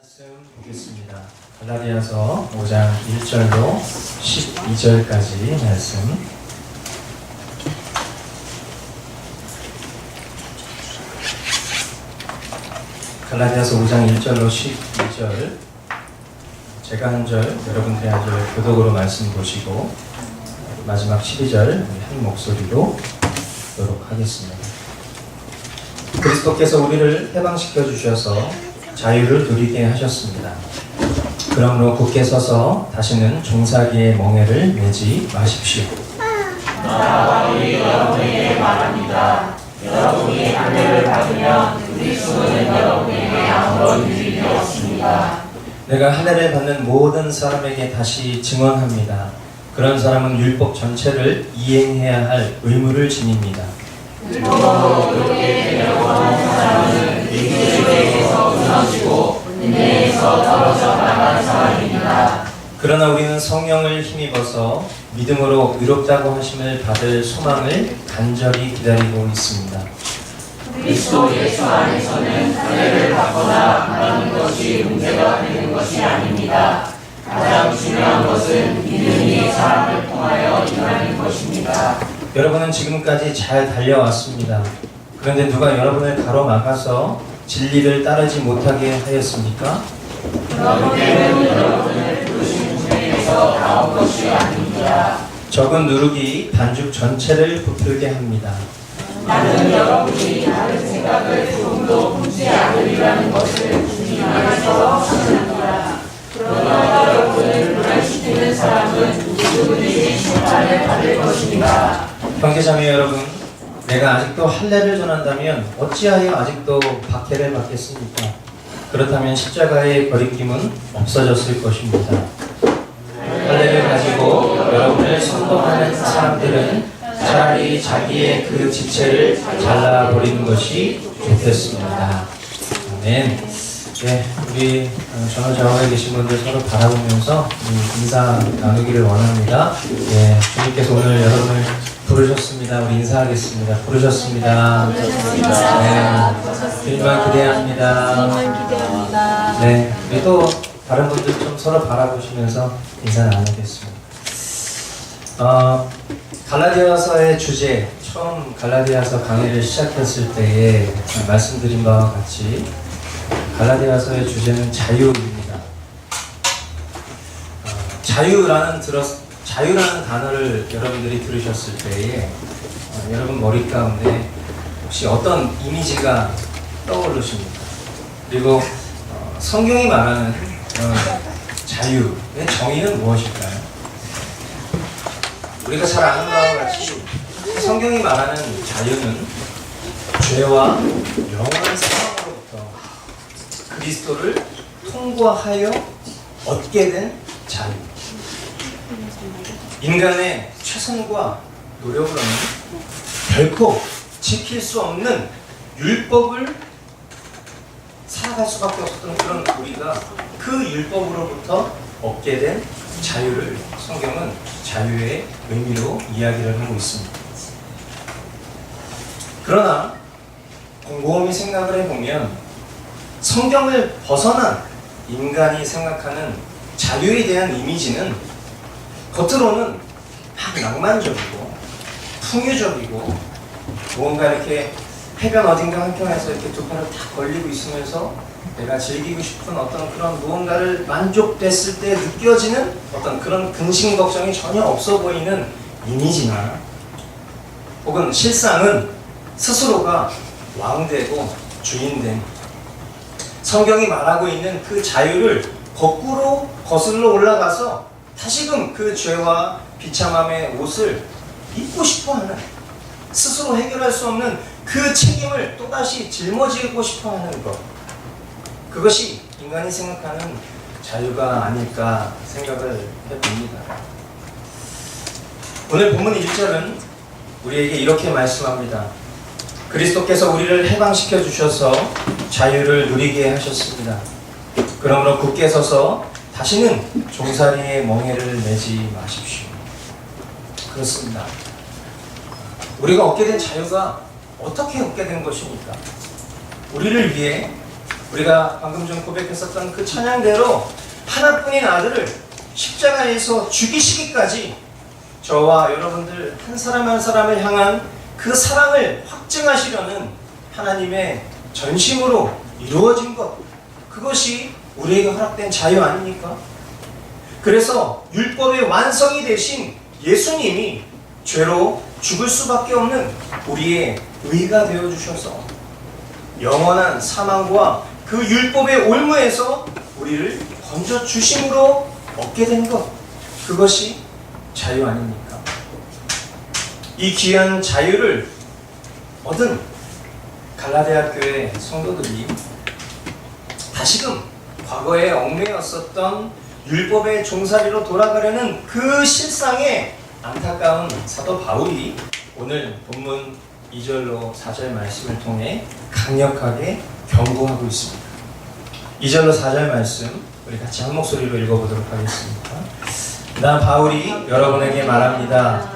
말씀 보겠습니다. 갈라디아서 5장 1절로 12절까지 말씀. 갈라디아서 5장 1절로 12절, 제가 한 절, 여러분들이 한 절 교독으로 말씀 보시고 마지막 12절 한 목소리로 보도록 하겠습니다. 그리스도께서 우리를 해방시켜 주셔서 자유를 누리게 하셨습니다. 그러므로 굳게 서서 다시는 종살이의 멍에를 매지 마십시오. 나아가니 여러분에게 말합니다. 여러분이 할례를 받으면 그리스도는 여러분에게 아무런 유익이 없습니다. 내가 할례를 받는 모든 사람에게 다시 증언합니다. 그런 사람은 율법 전체를 이행해야 할 의무를 지닙니다. 율법으로 그렇게 되려고 하는 사람은 그리스도에게서 무너지고 은혜에서 떨어져 나간 사람입니다. 그러나 우리는 성령을 힘입어서 믿음으로 의롭다고 하심을 받을 소망을 간절히 기다리고 있습니다. 그리스도 예수 안에서는 할례를 받거나 안 받는 것이 문제가 되는 것이 아닙니다. 가장 중요한 것은 믿음이 사람을 통하여 일하는 것입니다. 여러분은 지금까지 잘 달려왔습니다. 그런데 누가 여러분을 가로막아서 진리를 따르지 못하게 하였습니까? 그런 때는 여러분을 부르신 분에게서 나온 것이 아닙니다. 적은 누룩이 반죽 전체를 부풀게 합니다. 나는 여러분이 다른 생각을 조금도 품지 않으리라는 것을 주님 안에서 확신합니다. 그러나 여러분을 불안시키는 사람은 누구든지 심판을 받을 것입니다. 형제자매 여러분, 내가 아직도 할례를 전한다면 어찌하여 아직도 박해를 받겠습니까? 그렇다면 십자가의 거리낌은 없어졌을 것입니다. 할례를 가지고 여러분을 선동하는 사람들은 차라리 자기의 그 지체를 잘라버리는 것이 좋겠습니다. 아멘. 네, 우리 전후좌우에 계신 분들 서로 바라보면서 인사 나누기를 원합니다. 네, 주님께서 오늘 여러분을 부르셨습니다. 우리 인사하겠습니다. 부르셨습니다. 네, 주님만 기대합니다. 네, 우리 또 다른 분들 좀 서로 바라보시면서 인사 나누겠습니다. 갈라디아서의 주제, 처음 갈라디아서 강의를 시작했을 때에 말씀드린 바와 같이 갈라디아서의 주제는 자유입니다. 자유라는 단어를 여러분들이 들으셨을 때에 여러분 머리 가운데 혹시 어떤 이미지가 떠오르십니까? 그리고 성경이 말하는 자유의 정의는 무엇일까요? 우리가 잘 아는 바와 같이 성경이 말하는 자유는 죄와 영원한 사망으로부터 그리스도를 통과하여 얻게 된 자유. 인간의 최선과 노력으로는 결코 지킬 수 없는 율법을 살아갈 수밖에 없었던 그런 우리가 그 율법으로부터 얻게 된 자유를 성경은 자유의 의미로 이야기를 하고 있습니다. 그러나 곰곰이 생각을 해보면 성경을 벗어난 인간이 생각하는 자유에 대한 이미지는 겉으로는 막 낭만적이고 풍요적이고 뭔가 이렇게 해변 어딘가 한켠에서 이렇게 두 팔을 탁 걸리고 있으면서 내가 즐기고 싶은 어떤 그런 무언가를 만족됐을 때 느껴지는 어떤 그런 근심 걱정이 전혀 없어 보이는 이미지나 혹은 실상은 스스로가 왕되고 주인된 성경이 말하고 있는 그 자유를 거꾸로 거슬러 올라가서 다시금 그 죄와 비참함의 옷을 입고 싶어하는, 스스로 해결할 수 없는 그 책임을 또다시 짊어지고 싶어하는 것, 그것이 인간이 생각하는 자유가 아닐까 생각을 해봅니다. 오늘 본문 1절은 우리에게 이렇게 말씀합니다. 그리스도께서 우리를 해방시켜 주셔서 자유를 누리게 하셨습니다. 그러므로 굳게 서서 다시는 종살이의 멍에를 매지 마십시오. 그렇습니다. 우리가 얻게 된 자유가 어떻게 얻게 된 것입니까? 우리를 위해 우리가 방금 전 고백했었던 그 찬양대로 하나뿐인 아들을 십자가에서 죽이시기까지 저와 여러분들 한 사람 한 사람을 향한 그 사랑을 확증하시려는 하나님의 전심으로 이루어진 것, 그것이 우리에게 허락된 자유 아닙니까? 그래서 율법의 완성이 되신 예수님이 죄로 죽을 수밖에 없는 우리의 의가 되어주셔서 영원한 사망과 그 율법의 올무에서 우리를 건져주심으로 얻게 된 것, 그것이 자유 아닙니까? 이 귀한 자유를 얻은 갈라디아 교회 성도들이 다시금 과거에 얽매였었던 율법의 종살이로 돌아가려는 그 실상에 안타까운 사도 바울이 오늘 본문 2절로 4절 말씀을 통해 강력하게 경고하고 있습니다. 2절로 4절 말씀 우리 같이 한 목소리로 읽어보도록 하겠습니다. 나 바울이 여러분에게 말합니다.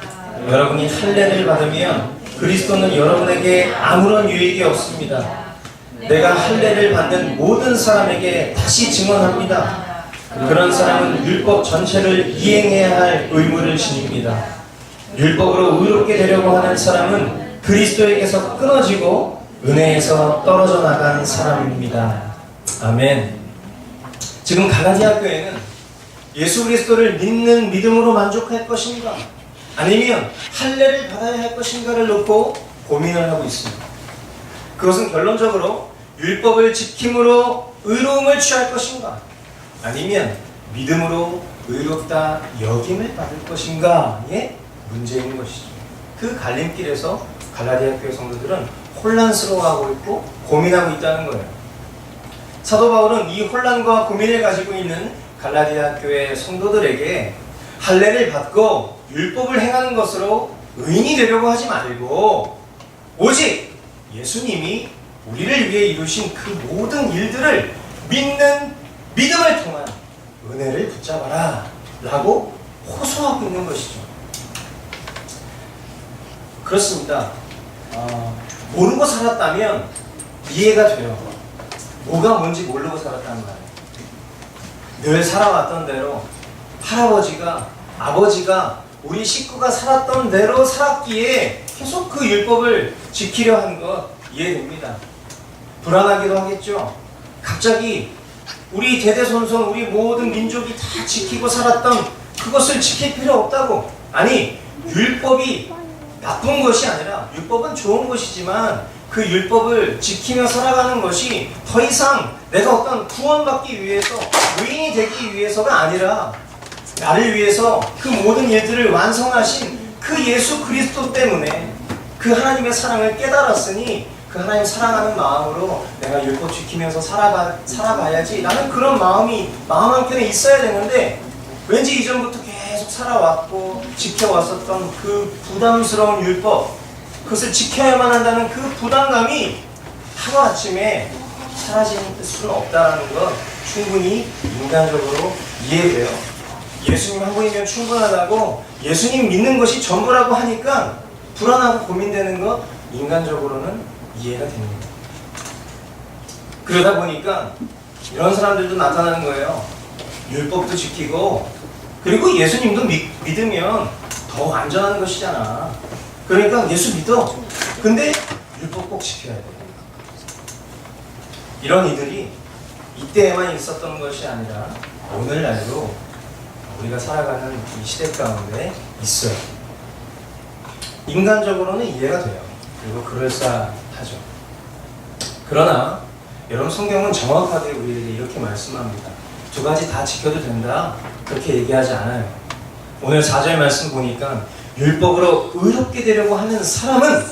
여러분이 할례를 받으면 그리스도는 여러분에게 아무런 유익이 없습니다. 내가 할례를 받는 모든 사람에게 다시 증언합니다. 그런 사람은 율법 전체를 이행해야 할 의무를 지닙니다. 율법으로 의롭게 되려고 하는 사람은 그리스도에게서 끊어지고 은혜에서 떨어져 나간 사람입니다. 아멘. 지금 갈라디아 교회는 예수 그리스도를 믿는 믿음으로 만족할 것인가, 아니면 할례를 받아야 할 것인가를 놓고 고민을 하고 있습니다. 그것은 결론적으로 율법을 지킴으로 의로움을 취할 것인가, 아니면 믿음으로 의롭다 여김을 받을 것인가의 문제인 것이죠. 그 갈림길에서 갈라디아 교회 성도들은 혼란스러워하고 있고 고민하고 있다는 거예요. 사도 바울은 이 혼란과 고민을 가지고 있는 갈라디아 교회 성도들에게 할례를 받고 율법을 행하는 것으로 의인이 되려고 하지 말고 오직 예수님이 우리를 위해 이루신 그 모든 일들을 믿는 믿음을 통한 은혜를 붙잡아라 라고 호소하고 있는 것이죠. 그렇습니다. 모르고 살았다면 이해가 돼요. 뭐가 뭔지 모르고 살았다는 거예요. 늘 살아왔던 대로 할아버지가, 아버지가, 우리 식구가 살았던 대로 살았기에 계속 그 율법을 지키려 한 것 이해됩니다. 불안하기도 하겠죠. 갑자기 우리 대대손손 우리 모든 민족이 다 지키고 살았던 그것을 지킬 필요 없다고. 아니, 율법이 나쁜 것이 아니라, 율법은 좋은 것이지만 그 율법을 지키며 살아가는 것이 더 이상 내가 어떤 구원받기 위해서, 의인이 되기 위해서가 아니라 나를 위해서 그 모든 일들을 완성하신 그 예수 그리스도 때문에 그 하나님의 사랑을 깨달았으니 그 하나님 사랑하는 마음으로 내가 율법 지키면서 살아가야지 라는 그런 마음이 마음 한켠에 있어야 되는데, 왠지 이전부터 계속 살아왔고 지켜왔었던 그 부담스러운 율법, 그것을 지켜야만 한다는 그 부담감이 하루아침에 사라질 수는 없다는 건 충분히 인간적으로 이해돼요. 예수님 한 분이면 충분하다고, 예수님 믿는 것이 전부라고 하니까 불안하고 고민되는 것 인간적으로는 이해가 됩니다. 그러다 보니까 이런 사람들도 나타나는 거예요. 율법도 지키고 그리고 예수님도 믿으면 더 안전한 것이잖아. 그러니까 예수 믿어. 근데 율법 꼭 지켜야 돼. 이런 이들이 이때에만 있었던 것이 아니라 오늘날도 우리가 살아가는 이 시대 가운데 있어요. 인간적으로는 이해가 돼요. 그리고 그럴싸하죠. 그러나 여러분, 성경은 정확하게 우리에게 이렇게 말씀합니다. 두 가지 다 지켜도 된다, 그렇게 얘기하지 않아요. 오늘 4절 말씀 보니까 율법으로 의롭게 되려고 하는 사람은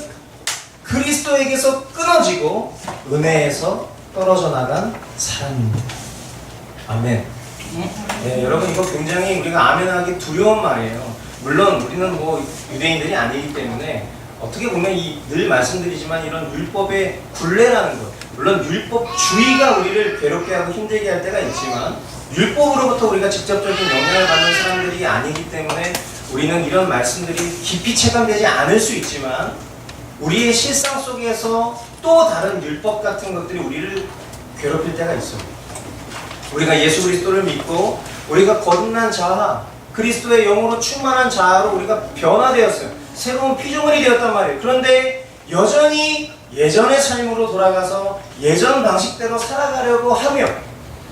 그리스도에게서 끊어지고 은혜에서 떨어져 나간 사람입니다. 아멘. 네, 여러분, 이거 굉장히 우리가 아멘하기 두려운 말이에요. 물론 우리는 뭐 유대인들이 아니기 때문에 어떻게 보면 늘 말씀드리지만 이런 율법의 굴레라는 것, 물론 율법주의가 우리를 괴롭게 하고 힘들게 할 때가 있지만 율법으로부터 우리가 직접적인 영향을 받는 사람들이 아니기 때문에 우리는 이런 말씀들이 깊이 체감되지 않을 수 있지만 우리의 실상 속에서 또 다른 율법 같은 것들이 우리를 괴롭힐 때가 있어요. 우리가 예수 그리스도를 믿고 우리가 거듭난 자아, 그리스도의 영으로 충만한 자아로 우리가 변화되었어요. 새로운 피조물이 되었단 말이에요. 그런데 여전히 예전의 삶으로 돌아가서 예전 방식대로 살아가려고 하며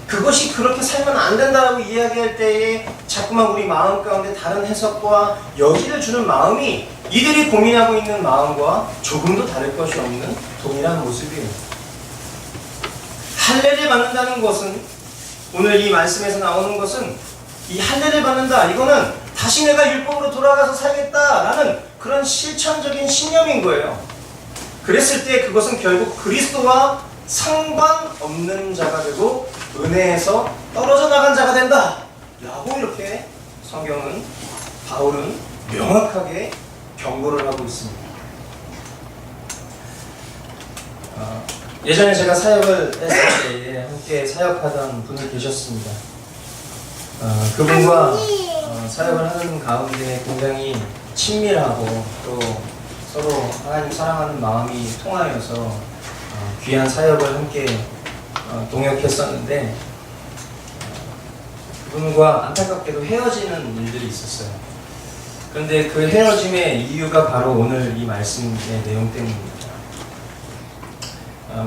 그것이 그렇게 살면 안 된다라고 이야기할 때에 자꾸만 우리 마음 가운데 다른 해석과 여지를 주는 마음이 이들이 고민하고 있는 마음과 조금도 다를 것이 없는 동일한 모습이에요. 할례를 받는다는 것은, 오늘 이 말씀에서 나오는 것은 이 할례를 받는다, 이거는 다시 내가 율법으로 돌아가서 살겠다라는 그런 실천적인 신념인 거예요. 그랬을 때 그것은 결국 그리스도와 상관없는 자가 되고 은혜에서 떨어져 나간 자가 된다 라고 이렇게 성경은, 바울은 명확하게 경고를 하고 있습니다. 예전에 제가 사역을 했을 때에 함께 사역하던 분이 계셨습니다. 그분과 사역을 하는 가운데 굉장히 친밀하고 또 서로 하나님 사랑하는 마음이 통하여서 귀한 사역을 함께 동역했었는데 그분과 안타깝게도 헤어지는 일들이 있었어요. 그런데 그 헤어짐의 이유가 바로 오늘 이 말씀의 내용 때문입니다.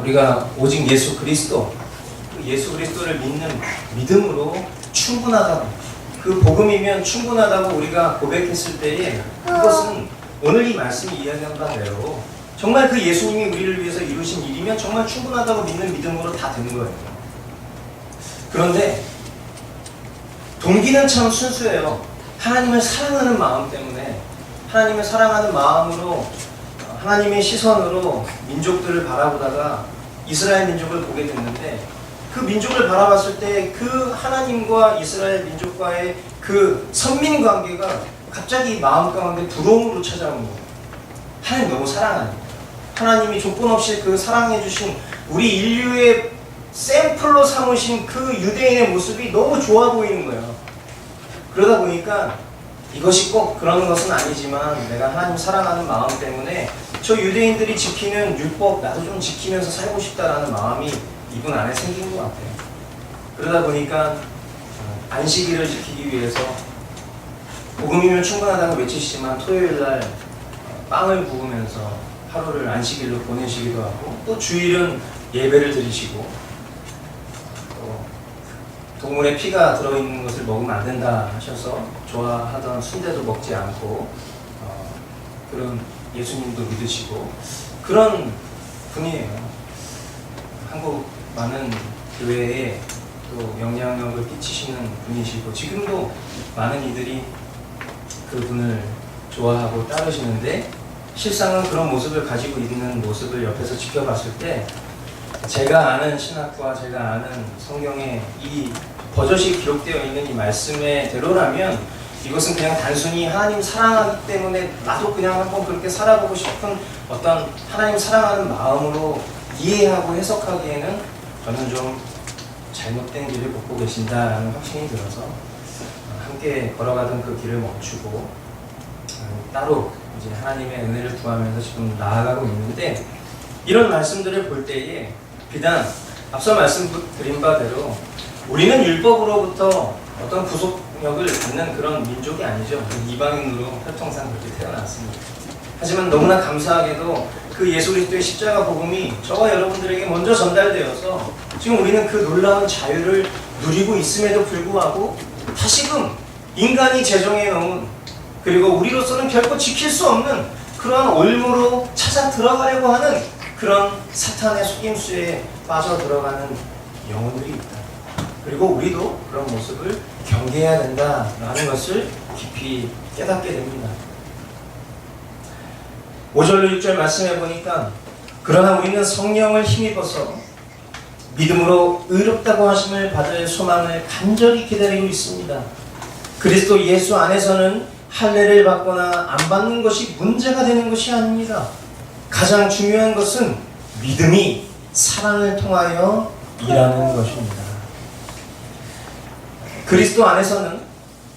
우리가 오직 예수 그리스도, 그 예수 그리스도를 믿는 믿음으로 충분하다고, 그 복음이면 충분하다고 우리가 고백했을 때에 그것은 오늘 이 말씀이 이야기한 바대로 정말 그 예수님이 우리를 위해서 이루신 일이면 정말 충분하다고 믿는 믿음으로 다 된 거예요. 그런데 동기는 참 순수해요. 하나님을 사랑하는 마음 때문에, 하나님을 사랑하는 마음으로 하나님의 시선으로 민족들을 바라보다가 이스라엘 민족을 보게 됐는데, 그 민족을 바라봤을 때 그 하나님과 이스라엘 민족과의 그 선민 관계가 갑자기 마음 가운데 부러움으로 찾아온 거예요. 하나님 너무 사랑하니까. 하나님이 조건 없이 그 사랑해 주신 우리 인류의 샘플로 삼으신 그 유대인의 모습이 너무 좋아 보이는 거예요. 그러다 보니까 이것이 꼭 그런 것은 아니지만 내가 하나님 사랑하는 마음 때문에 저 유대인들이 지키는 율법 나도 좀 지키면서 살고 싶다라는 마음이 이분 안에 생긴 것 같아요. 그러다 보니까 안식일을 지키기 위해서 복음이면 충분하다고 외치시지만 토요일날 빵을 구우면서 하루를 안식일로 보내시기도 하고, 또 주일은 예배를 드리시고, 또 동물의 피가 들어있는 것을 먹으면 안 된다 하셔서 좋아하던 순대도 먹지 않고 그런 예수님도 믿으시고 그런 분이에요. 한국 많은 교회에 또 영향력을 끼치시는 분이시고 지금도 많은 이들이 그분을 좋아하고 따르시는데, 실상은 그런 모습을 가지고 있는 모습을 옆에서 지켜봤을 때 제가 아는 신학과 제가 아는 성경에 이 버젓이 기록되어 있는 이 말씀의 대로라면 이것은 그냥 단순히 하나님 사랑하기 때문에 나도 그냥 한번 그렇게 살아보고 싶은 어떤 하나님 사랑하는 마음으로 이해하고 해석하기에는 저는 좀 잘못된 길을 걷고 계신다라는 확신이 들어서 함께 걸어가던 그 길을 멈추고 따로 이제 하나님의 은혜를 구하면서 지금 나아가고 있는데, 이런 말씀들을 볼 때에 비단 앞서 말씀드린 바대로 우리는 율법으로부터 어떤 구속력을 받는 그런 민족이 아니죠. 이방인으로 혈통상 그렇게 태어났습니다. 하지만 너무나 감사하게도 그 예수 그리스도의 십자가 복음이 저와 여러분들에게 먼저 전달되어서 지금 우리는 그 놀라운 자유를 누리고 있음에도 불구하고 다시금 인간이 제정해 놓은, 그리고 우리로서는 결코 지킬 수 없는 그러한 올무로 찾아 들어가려고 하는 그런 사탄의 속임수에 빠져 들어가는 영혼들이 있다. 그리고 우리도 그런 모습을 경계해야 된다라는 것을 깊이 깨닫게 됩니다. 5절로 6절 말씀해 보니까 그러나 우리는 성령을 힘입어서 믿음으로 의롭다고 하심을 받을 소망을 간절히 기다리고 있습니다. 그리스도 예수 안에서는 할례를 받거나 안 받는 것이 문제가 되는 것이 아닙니다. 가장 중요한 것은 믿음이 사랑을 통하여 일하는 것입니다. 그리스도 안에서는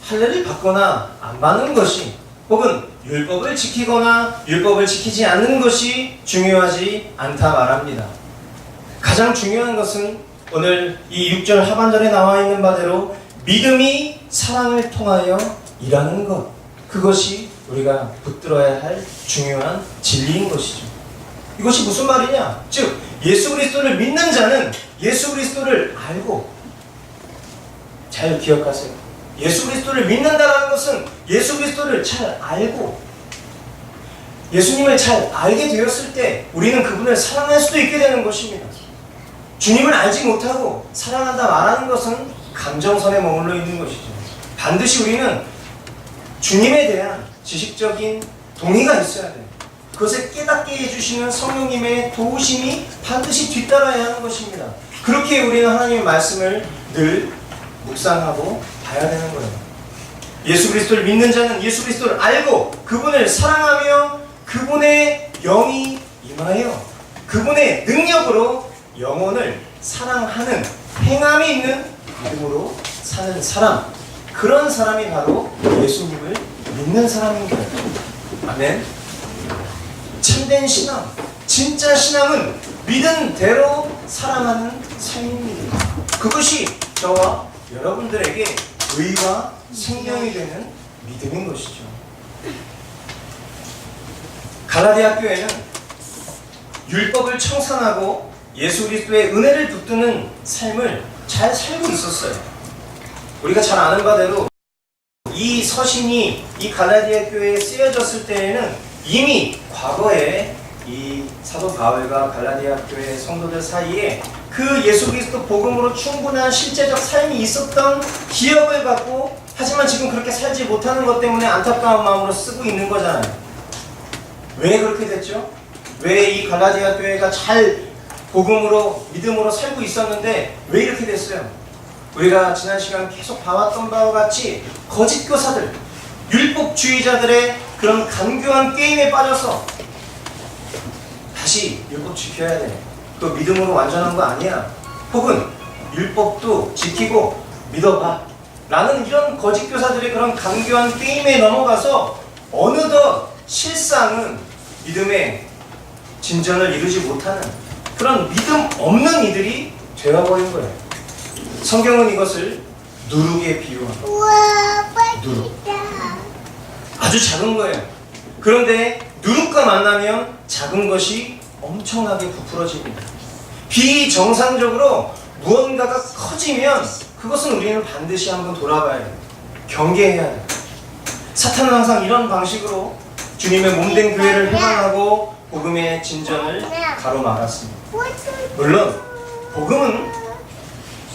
할례를 받거나 안 받는 것이, 혹은 율법을 지키거나 율법을 지키지 않는 것이 중요하지 않다 말합니다. 가장 중요한 것은 오늘 이 6절 하반절에 나와 있는 바대로 믿음이 사랑을 통하여 일하는 것, 그것이 우리가 붙들어야 할 중요한 진리인 것이죠. 이것이 무슨 말이냐? 즉 예수 그리스도를 믿는 자는 예수 그리스도를 알고, 잘 기억하세요. 예수 그리스도를 믿는다는 것은 예수 그리스도를 잘 알고, 예수님을 잘 알게 되었을 때 우리는 그분을 사랑할 수도 있게 되는 것입니다. 주님을 알지 못하고 사랑한다 말하는 것은 감정선에 머물러 있는 것이죠. 반드시 우리는 주님에 대한 지식적인 동의가 있어야 돼요. 그것을 깨닫게 해주시는 성령님의 도우심이 반드시 뒤따라야 하는 것입니다. 그렇게 우리는 하나님의 말씀을 늘 묵상하고 봐야 되는 거예요. 예수 그리스도를 믿는 자는 예수 그리스도를 알고 그분을 사랑하며 그분의 영이 임하여 그분의 능력으로 영혼을 사랑하는 행함이 있는 믿음으로 사는 사람, 그런 사람이 바로 예수님을 믿는 사람인 거예요. 아멘. 참된 신앙, 진짜 신앙은 믿은 대로 사랑하는 삶입니다. 그것이 저와 여러분들에게 의와 생명이 되는 믿음인 것이죠. 갈라디아 교회는 율법을 청산하고 예수 그리스도의 은혜를 붙드는 삶을 잘 살고 있었어요. 우리가 잘 아는 바대로 이 서신이 이 갈라디아 교회에 쓰여졌을 때에는 이미 과거에 이 사도 바울과 갈라디아 교회 성도들 사이에 그 예수 그리스도 복음으로 충분한 실제적 삶이 있었던 기억을 갖고, 하지만 지금 그렇게 살지 못하는 것 때문에 안타까운 마음으로 쓰고 있는 거잖아요. 왜 그렇게 됐죠? 왜 이 갈라디아 교회가 잘 복음으로 믿음으로 살고 있었는데 왜 이렇게 됐어요? 우리가 지난 시간 계속 봐왔던 바와 같이 거짓 교사들, 율법주의자들의 그런 간교한 게임에 빠져서 다시 율법 지켜야 돼, 또 믿음으로 완전한 거 아니야, 혹은 율법도 지키고 믿어봐 라는 이런 거짓 교사들의 그런 간교한 게임에 넘어가서 어느덧 실상은 믿음의 진전을 이루지 못하는 그런 믿음 없는 이들이 되어버린 거예요. 성경은 이것을 누룩에 비유합니다. 누룩. 아주 작은 거예요. 그런데 누룩과 만나면 작은 것이 엄청나게 부풀어집니다. 비정상적으로 무언가가 커지면 그것은 우리는 반드시 한번 돌아봐야 돼요. 경계해야 돼요. 사탄은 항상 이런 방식으로 주님의 몸된 교회를 회방하고 복음의 진전을 가로막았습니다. 물론 복음은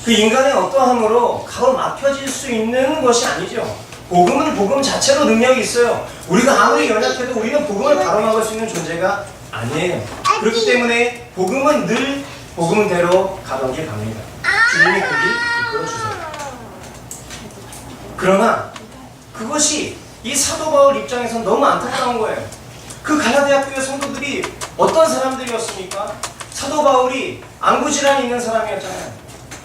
그 인간의 어떠함으로 가로막혀질 수 있는 것이 아니죠. 복음은 복음 자체로 능력이 있어요. 우리가 아무리 연약해도 우리는 복음을 가로막을 수 있는 존재가 아니에요. 그렇기 때문에 복음은 늘 복음대로 가던 길 갑니다. 주님이 그 길 이끌어주세요. 그러나 그것이 이 사도 바울 입장에서는 너무 안타까운 거예요. 그 갈라디아 교회 성도들이 어떤 사람들이었습니까? 사도 바울이 안구질환이 있는 사람이었잖아요.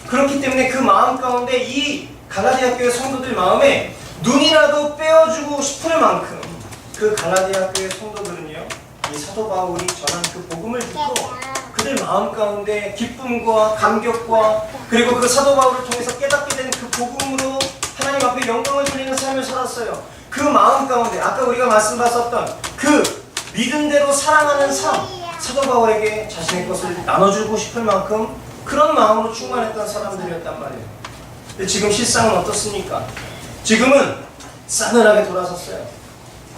그렇기 때문에 그 마음 가운데 이 갈라디아 교회 성도들 마음에 눈이라도 빼어주고 싶을 만큼 그 갈라디아 교회 성도들은요, 이 사도 바울이 전한 그 복음을 듣고 그들 마음 가운데 기쁨과 감격과 그리고 그 사도 바울을 통해서 깨닫게 된 그 복음으로 하나님 앞에 영광을 돌리는 삶을 살았어요. 그 마음 가운데 아까 우리가 말씀하셨던 그 믿음대로 사랑하는 삶, 사도 바울에게 자신의 것을 나눠주고 싶을 만큼 그런 마음으로 충만했던 사람들이었단 말이에요. 근데 지금 실상은 어떻습니까? 지금은 싸늘하게 돌아섰어요.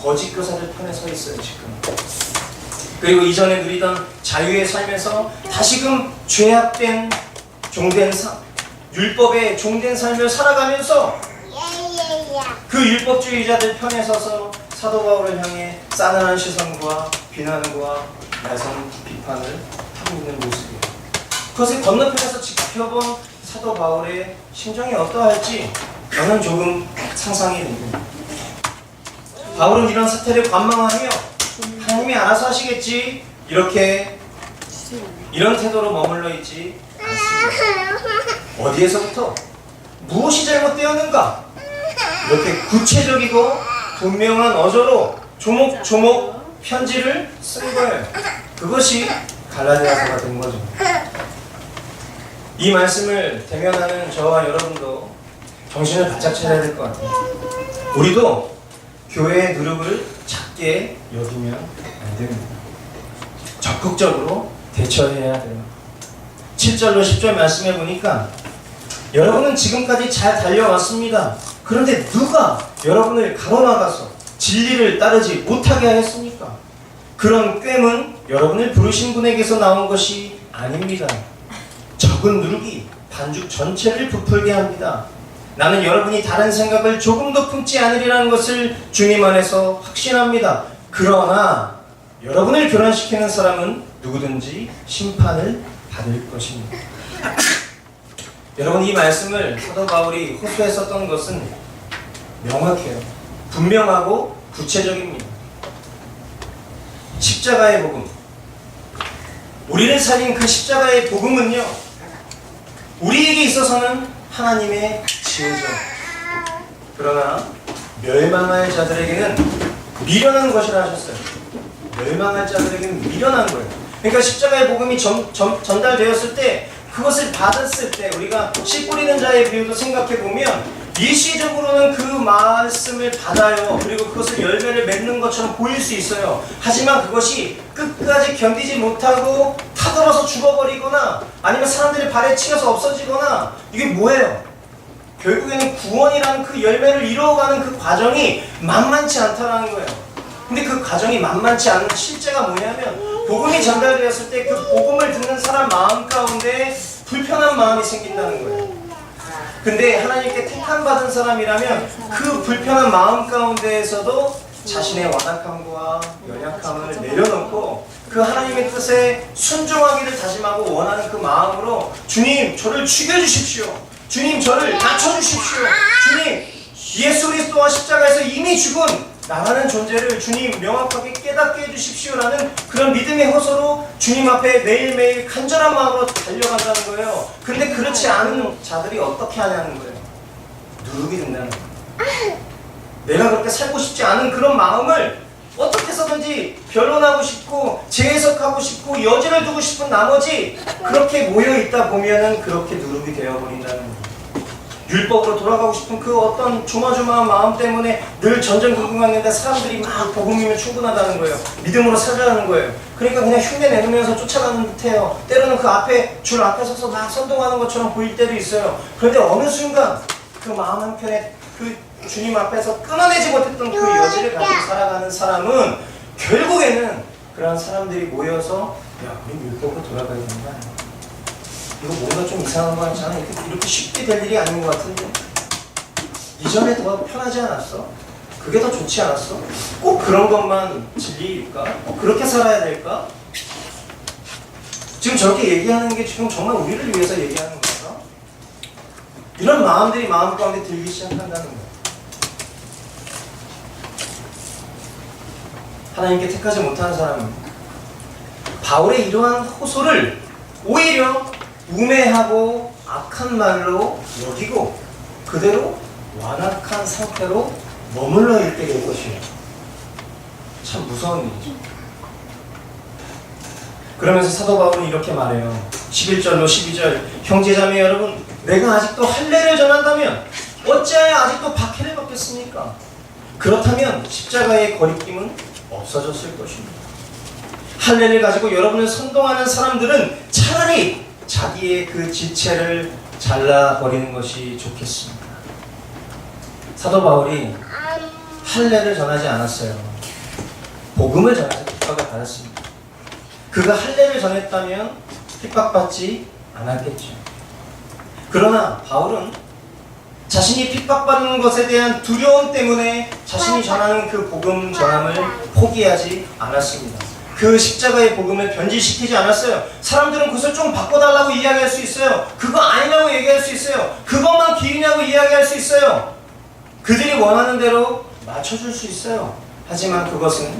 거짓 교사들 편에 서 있어요, 지금. 그리고 이전에 누리던 자유의 삶에서 다시금 죄악된 종된 삶, 율법의 종된 삶을 살아가면서 그 율법주의자들 편에 서서 사도 바울을 향해 싸늘한 시선과 비난과 날선 비판을 하고 있는 모습이에요. 그것을 건너편에서 지켜본 사도 바울의 심정이 어떠할지 저는 조금 상상이 됩니다. 바울은 이런 사태를 관망하며 하나님이 알아서 하시겠지, 이렇게 이런 태도로 머물러 있지 않습니다. 어디에서부터 무엇이 잘못되었는가, 이렇게 구체적이고 분명한 어조로 조목조목 편지를 쓴 거예요. 그것이 갈라디아서가 된 거죠. 이 말씀을 대면하는 저와 여러분도 정신을 바짝 차려야 될 것 같아요. 우리도 교회의 누룩을 작게 여기면 안 됩니다. 적극적으로 대처해야 돼요. 7절로 10절 말씀해 보니까 여러분은 지금까지 잘 달려왔습니다. 그런데 누가 여러분을 가로막아서 진리를 따르지 못하게 하였습니까? 그런 꾀문 여러분을 부르신 분에게서 나온 것이 아닙니다. 적은 누룩이 반죽 전체를 부풀게 합니다. 나는 여러분이 다른 생각을 조금도 품지 않으리라는 것을 주님 안에서 확신합니다. 그러나 여러분을 교란시키는 사람은 누구든지 심판을 받을 것입니다. 여러분, 이 말씀을 사도 바울이 호소에 썼던 것은 명확해요. 분명하고 구체적입니다. 십자가의 복음, 우리를 살린 그 십자가의 복음은요, 우리에게 있어서는 하나님의 지혜죠. 그러나 멸망할 자들에게는 미련한 것이라 하셨어요. 멸망할 자들에게는 미련한 거예요. 그러니까 십자가의 복음이 전달되었을 때, 그것을 받았을 때 우리가 씨 뿌리는 자의 비유도 생각해 보면 일시적으로는 그 말씀을 받아요. 그리고 그것을 열매를 맺는 것처럼 보일 수 있어요. 하지만 그것이 끝까지 견디지 못하고 타들어서 죽어버리거나 아니면 사람들이 발에 치여서 없어지거나, 이게 뭐예요? 결국에는 구원이라는 그 열매를 이루어가는 그 과정이 만만치 않다라는 거예요. 근데 그 과정이 만만치 않은 실제가 뭐냐면, 복음이 전달되었을 때 그 복음을 듣는 사람 마음 가운데 불편한 마음이 생긴다는 거예요. 근데 하나님께 택함받은 사람이라면 그 불편한 마음 가운데에서도 자신의 완악함과 연약함을 내려놓고 그 하나님의 뜻에 순종하기를 다짐하고 원하는 그 마음으로, 주님 저를 죽여주십시오, 주님 저를 낮춰주십시오, 주님 예수 그리스도와 십자가에서 이미 죽은 나라는 존재를 주님 명확하게 깨닫게 해주십시오라는 그런 믿음의 호소로 주님 앞에 매일매일 간절한 마음으로 달려간다는 거예요. 근데 그렇지 않은 자들이 어떻게 하냐는 거예요. 누룩이 된다는 거예요. 내가 그렇게 살고 싶지 않은 그런 마음을 어떻게 해서든지 변론하고 싶고 재해석하고 싶고 여지를 두고 싶은 나머지 그렇게 모여있다 보면은 그렇게 누룩이 되어버린다는 거예요. 율법으로 돌아가고 싶은 그 어떤 조마조마한 마음 때문에 늘 전전긍긍하는데 사람들이 막 복음이면 충분하다는 거예요. 믿음으로 살자는 거예요. 그러니까 그냥 흉내 내면서 쫓아가는 듯해요. 때로는 그 앞에 줄 앞에 서서 막 선동하는 것처럼 보일 때도 있어요. 그런데 어느 순간 그 마음 한켠에 그 주님 앞에서 끊어내지 못했던 그 여지를 가지고 살아가는 사람은 결국에는 그런 사람들이 모여서, 야, 우리 율법으로 돌아가야 되는 거 아니야? 이거 뭔가 좀 이상한 거 같잖아. 이렇게 쉽게 될 일이 아닌 것 같은데. 이전에 더 편하지 않았어? 그게 더 좋지 않았어? 꼭 그런 것만 진리일까? 꼭 그렇게 살아야 될까? 지금 저렇게 얘기하는 게 지금 정말 우리를 위해서 얘기하는 건가? 이런 마음들이 마음 가운데 들기 시작한다는 거야. 하나님께 택하지 못하는 사람은 바울의 이러한 호소를 오히려 우매하고 악한 말로 여기고 그대로 완악한 상태로 머물러 있게 될 것이에요. 참 무서운 일이죠. 그러면서 사도 바울은 이렇게 말해요. 11절로 12절, 형제자매 여러분, 내가 아직도 할례를 전한다면 어찌하여 아직도 박해를 받겠습니까? 그렇다면 십자가의 거리낌은 없어졌을 것입니다. 할례를 가지고 여러분을 선동하는 사람들은 차라리 자기의 그 지체를 잘라버리는 것이 좋겠습니다. 사도 바울이 할례를 전하지 않았어요. 복음을 전해서 핍박을 받았습니다. 그가 할례를 전했다면 핍박받지 않았겠죠. 그러나 바울은 자신이 핍박받는 것에 대한 두려움 때문에 자신이 전하는 그 복음 전함을 포기하지 않았습니다. 그 십자가의 복음을 변질시키지 않았어요. 사람들은 그것을 좀 바꿔달라고 이야기할 수 있어요. 그거 아니라고 얘기할 수 있어요. 그것만 길이냐고 이야기할 수 있어요. 그들이 원하는 대로 맞춰줄 수 있어요. 하지만 그것은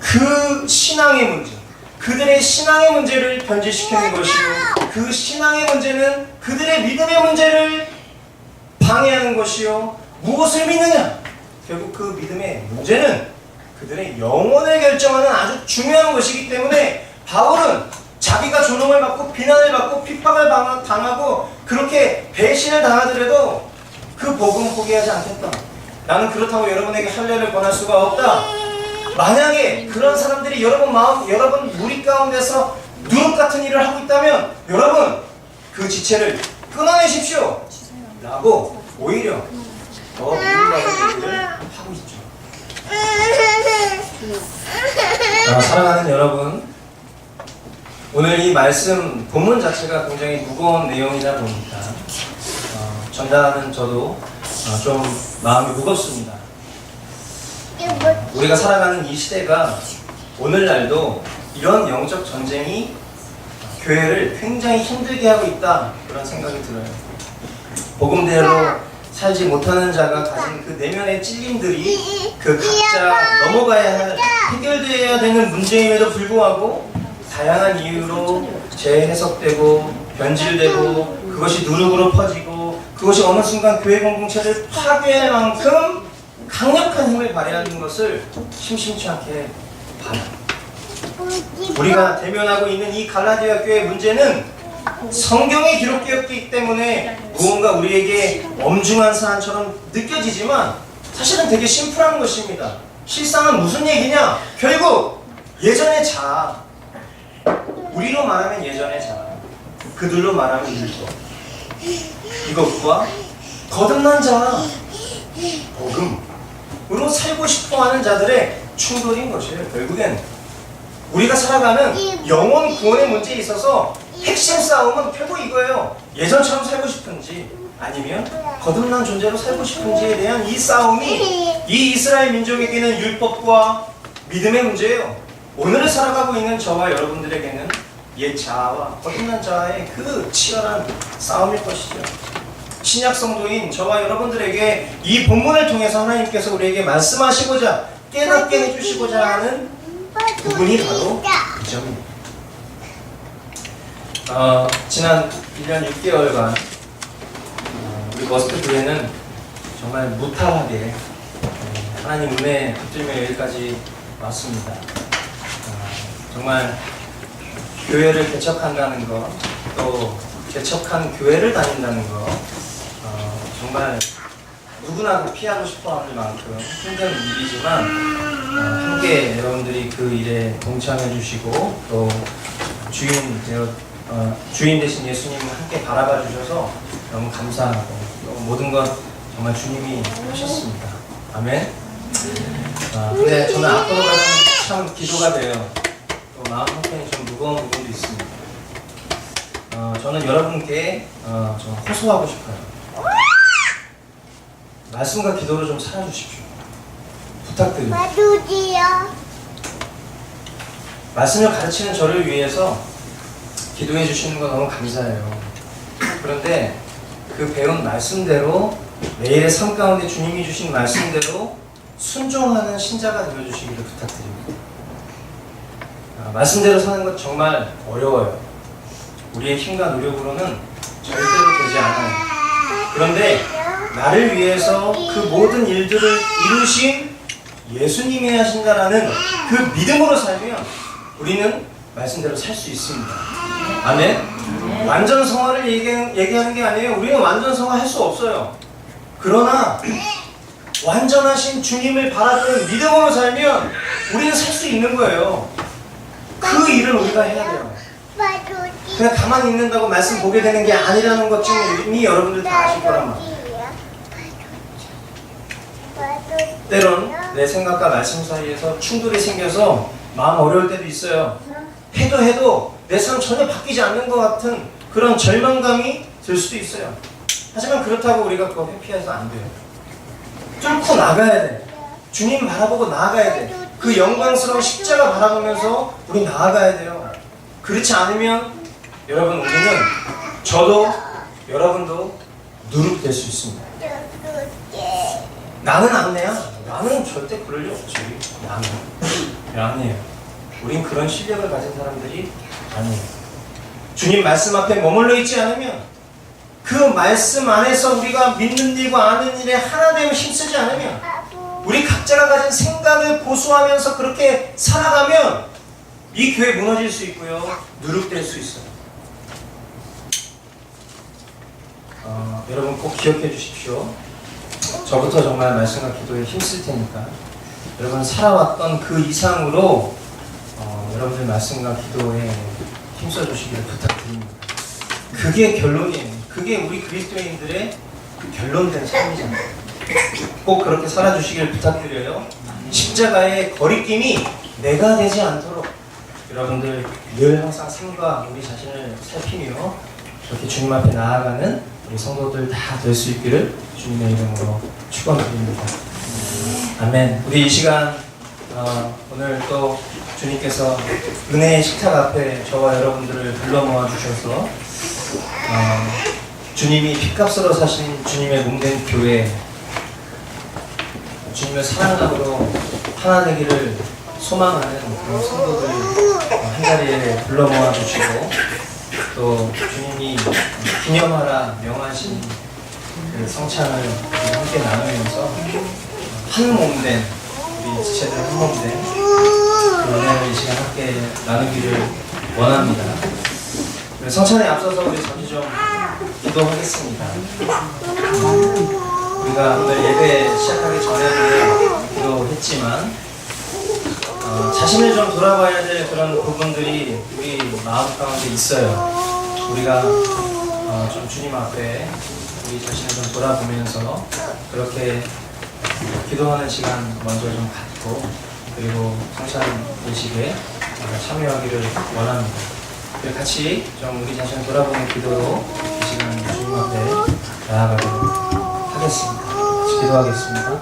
그 신앙의 문제, 그들의 신앙의 문제를 변질시키는 것이고, 그 신앙의 문제는 그들의 믿음의 문제를 방해하는 것이요, 무엇을 믿느냐, 결국 그 믿음의 문제는 그들의 영혼을 결정하는 아주 중요한 것이기 때문에 바울은 자기가 조롱을 받고 비난을 받고 핍박을 당하고 그렇게 배신을 당하더라도 그 복음 포기하지 않겠다. 나는 그렇다고 여러분에게 할례를 권할 수가 없다. 만약에 그런 사람들이 여러분 무리 가운데서 누룩 같은 일을 하고 있다면 여러분 그 지체를 끊어내십시오 라고 오히려 더 미움받은 일을 하고 있죠. 사랑하는 여러분, 오늘 이 말씀 본문 자체가 굉장히 무거운 내용이다 보니까 전달하는 저도 좀 마음이 무겁습니다. 우리가 살아가는 이 시대가 오늘날도 이런 영적 전쟁이 교회를 굉장히 힘들게 하고 있다, 그런 생각이 들어요. 복음대로 살지 못하는 자가 가진 그 내면의 찔림들이 그 각자 넘어가야 할, 해결되어야 되는 문제임에도 불구하고 다양한 이유로 재해석되고 변질되고 그것이 누룩으로 퍼지고 그것이 어느 순간 교회 공동체를 파괴할 만큼 강력한 힘을 발휘하는 것을 심심치 않게 봐요. 우리가 대면하고 있는 이 갈라디아 교회의 문제는 성경에 기록되었기 때문에 무언가 우리에게 엄중한 사안처럼 느껴지지만 사실은 되게 심플한 것입니다. 실상은 무슨 얘기냐? 결국 예전의 자, 우리로 말하면 예전의 자, 그들로 말하면 율법, 이것과 거듭난 자, 복음으로 살고 싶어하는 자들의 충돌인 것이에요. 결국엔 우리가 살아가는 영혼 구원의 문제에 있어서 핵심 싸움은 결국 이거예요. 예전처럼 살고 싶은지 아니면 거듭난 존재로 살고 싶은지에 대한 이 싸움이 이 이스라엘 민족에게는 율법과 믿음의 문제예요. 오늘을 살아가고 있는 저와 여러분들에게는 옛 자아와 거듭난 자아의 그 치열한 싸움일 것이죠. 신약 성도인 저와 여러분들에게 이 본문을 통해서 하나님께서 우리에게 말씀하시고자 깨닫게 해주시고자 하는 부분이 바로 이 점입니다. 지난 1년 6개월간 우리 머스크 교회는 정말 무탈하게 하나님 은혜에 붙들며 여기까지 왔습니다. 정말 교회를 개척한다는 것, 또 개척한 교회를 다닌다는 것, 정말 누구나 피하고 싶어하는 만큼 힘든 일이지만 함께 여러분들이 그 일에 동참해 주시고 또 주인 되신 예수님을 함께 바라봐 주셔서 너무 감사하고 모든 것 정말 주님이 하셨습니다. 아멘. 근데 저는 앞으로가 참 기도가 돼요. 또 마음 한편이 좀 무거운 부분도 있습니다. 저는 여러분께 좀 호소하고 싶어요. 말씀과 기도로 좀 살아주십시오. 부탁드립니다. 말씀을 가르치는 저를 위해서 기도해 주시는 거 너무 감사해요. 그런데 그 배운 말씀대로 매일의 삶 가운데 주님이 주신 말씀대로 순종하는 신자가 되어주시기를 부탁드립니다. 말씀대로 사는 것 정말 어려워요. 우리의 힘과 노력으로는 절대로 되지 않아요. 그런데 나를 위해서 그 모든 일들을 이루신 예수님이 하신다라는 그 믿음으로 살면 우리는 말씀대로 살 수 있습니다. 아멘? 완전 성화를 얘기하는 게 아니에요. 우리는 완전 성화 할 수 없어요. 그러나 완전하신 주님을 바라보는 믿음으로 살면 우리는 살 수 있는 거예요. 그 일을 우리가 해야 돼요. 그냥 가만히 있는다고 말씀 보게 되는 게 아니라는 것 좀 이미 여러분들 다 아실 거란 말이에요. 때론 내 생각과 말씀 사이에서 충돌이 생겨서 마음 어려울 때도 있어요. 해도 내 삶 전혀 바뀌지 않는 것 같은 그런 절망감이 들 수도 있어요. 하지만 그렇다고 우리가 그거 회피해서 안 돼요. 뚫고 나가야 돼. 주님 바라보고 나아가야 돼. 그 영광스러운 십자가 바라보면서 우리 나아가야 돼요. 그렇지 않으면 여러분 우리는 저도 여러분도 누룩될 수 있습니다. 나는 안내야. 나는 절대 그럴 리 없지. 나는 아니에요. 우린 그런 실력을 가진 사람들이 아니에요. 주님 말씀 앞에 머물러 있지 않으면 그 말씀 안에서 우리가 믿는 일과 아는 일에 하나 되어 힘쓰지 않으면 우리 각자가 가진 생각을 고수하면서 그렇게 살아가면 이 교회 무너질 수 있고요. 누룩될 수 있어요. 여러분 꼭 기억해 주십시오. 저부터 정말 말씀과 기도에 힘쓸 테니까 여러분 살아왔던 그 이상으로 여러분들 말씀과 기도에 힘써 주시기를 부탁드립니다. 그게 결론이에요. 그게 우리 그리스도인들의 그 결론된 삶이잖아요. 꼭 그렇게 살아주시기를 부탁드려요. 십자가의 거리낌이 내가 되지 않도록 여러분들 늘 항상 삶과 우리 자신을 살피며 그렇게 주님 앞에 나아가는 우리 성도들 다 될 수 있기를 주님의 이름으로 축원드립니다. 아멘. 우리 이 시간 오늘 또 주님께서 은혜의 식탁 앞에 저와 여러분들을 불러 모아 주셔서 주님이 핏값으로 사신 주님의 몸된 교회, 주님의 사랑함으로 하나 되기를 소망하는 그런 성도들 한 자리에 불러 모아 주시고 또 주님이 기념하라 명하신 그 성찬을 함께 나누면서 한 몸된 우리 지체들 한 몸된 그 은혜를 이 시간 함께 나누기를 원합니다. 성찬에 앞서서 우리 잠시 좀 기도하겠습니다. 우리가 오늘 예배 시작하기 전에도 기도했지만 자신을 좀 돌아봐야 될 그런 부분들이 우리 마음 가운데 있어요. 우리가 좀 주님 앞에 우리 자신을 좀 돌아보면서 그렇게 기도하는 시간 먼저 좀 갖고 그리고 성찬 예식에 참여하기를 원합니다. 같이 좀 우리 자신을 돌아보는 기도로 이 시간 주님 앞에 나아가도록 하겠습니다. 같이 기도하겠습니다.